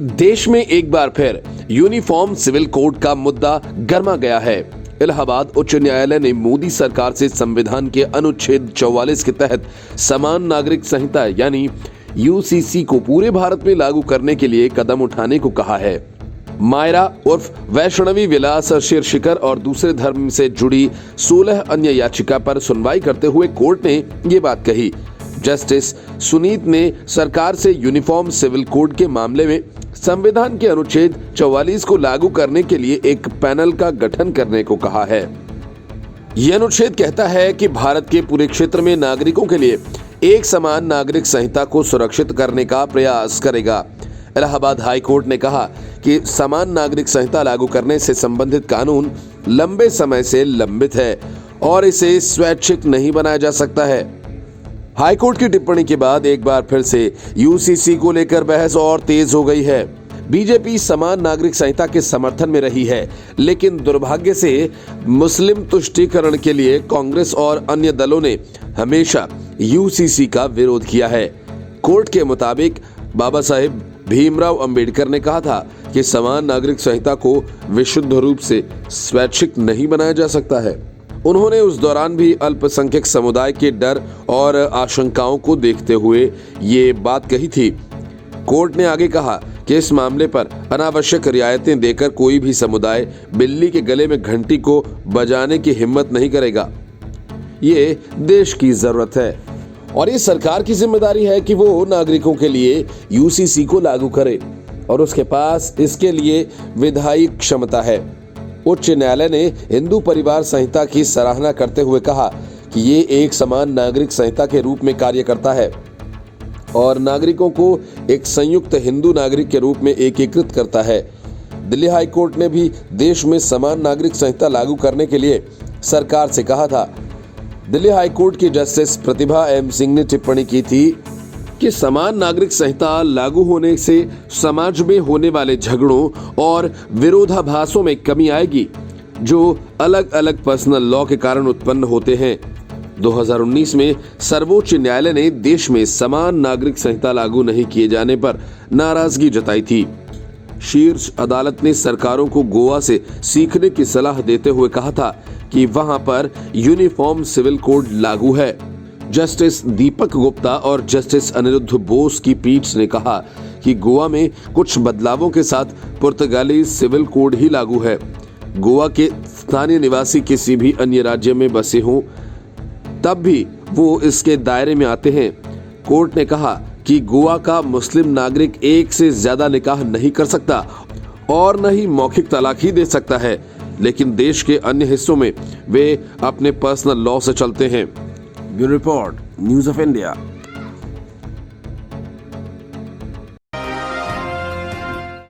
देश में एक बार फिर यूनिफॉर्म सिविल कोड का मुद्दा गर्मा गया है। इलाहाबाद उच्च न्यायालय ने मोदी सरकार से संविधान के अनुच्छेद 44 के तहत समान नागरिक संहिता यानी यूसीसी को पूरे भारत में लागू करने के लिए कदम उठाने को कहा है। मायरा उर्फ वैष्णवी विलास शिरशिकर और दूसरे धर्म से जुड़ी 16 अन्य याचिका पर सुनवाई करते हुए कोर्ट ने ये बात कही। जस्टिस सुनीत ने सरकार से यूनिफॉर्म सिविल कोड के मामले में संविधान के अनुच्छेद 44 को लागू करने के लिए एक पैनल का गठन करने को कहा है। यह अनुच्छेद कहता है कि भारत के पूरे क्षेत्र में नागरिकों के लिए एक समान नागरिक संहिता को सुरक्षित करने का प्रयास करेगा। इलाहाबाद हाई कोर्ट ने कहा कि समान नागरिक संहिता लागू करने से संबंधित कानून लंबे समय से लंबित है और इसे स्वैच्छिक नहीं बनाया जा सकता है। हाई कोर्ट की टिप्पणी के बाद एक बार फिर से यूसीसी को लेकर बहस और तेज हो गई है। बीजेपी समान नागरिक संहिता के समर्थन में रही है, लेकिन दुर्भाग्य से मुस्लिम तुष्टीकरण के लिए कांग्रेस और अन्य दलों ने हमेशा यूसीसी का विरोध किया है। कोर्ट के मुताबिक बाबा साहेब भीमराव अंबेडकर ने कहा था कि समान नागरिक संहिता को विशुद्ध रूप से स्वैच्छिक नहीं बनाया जा सकता है। उन्होंने उस दौरान भी अल्पसंख्यक समुदाय के डर और आशंकाओं को देखते हुए ये बात कही थी। कोर्ट ने आगे कहा कि इस मामले पर अनावश्यक रियायतें देकर कोई भी समुदाय बिल्ली के गले में घंटी को बजाने की हिम्मत नहीं करेगा। ये देश की जरूरत है और ये सरकार की जिम्मेदारी है कि वो नागरिकों के लिए यूसीसी को लागू करे और उसके पास इसके लिए विधायी क्षमता है। उच्च न्यायालय ने हिंदू परिवार संहिता की सराहना करते हुए कहा कि ये एक समान नागरिक संहिता के रूप में कार्य करता है और नागरिकों को एक संयुक्त हिंदू नागरिक के रूप में एकीकृत करता है। दिल्ली हाई कोर्ट ने भी देश में समान नागरिक संहिता लागू करने के लिए सरकार से कहा था। दिल्ली हाई कोर्ट की जस्टिस प्रतिभा एम सिंह ने टिप्पणी की थी कि समान नागरिक संहिता लागू होने से समाज में होने वाले झगड़ों और विरोधाभासों में कमी आएगी, जो अलग अलग पर्सनल लॉ के कारण उत्पन्न होते हैं। 2019 में सर्वोच्च न्यायालय ने देश में समान नागरिक संहिता लागू नहीं किए जाने पर नाराजगी जताई थी। शीर्ष अदालत ने सरकारों को गोवा से सीखने की सलाह देते हुए कहा था कि वहां पर यूनिफॉर्म सिविल कोड लागू है। जस्टिस दीपक गुप्ता और जस्टिस अनिरुद्ध बोस की पीठ ने कहा कि गोवा में कुछ बदलावों के साथ पुर्तगाली सिविल कोड ही लागू है। गोवा के स्थानीय निवासी किसी भी अन्य राज्य में बसे हों तब भी वो इसके दायरे में आते हैं। कोर्ट ने कहा कि गोवा का मुस्लिम नागरिक एक से ज्यादा निकाह नहीं कर सकता और न ही मौखिक तलाक ही दे सकता है, लेकिन देश के अन्य हिस्सों में वे अपने पर्सनल लॉ से चलते हैं। Bureau report, news of India.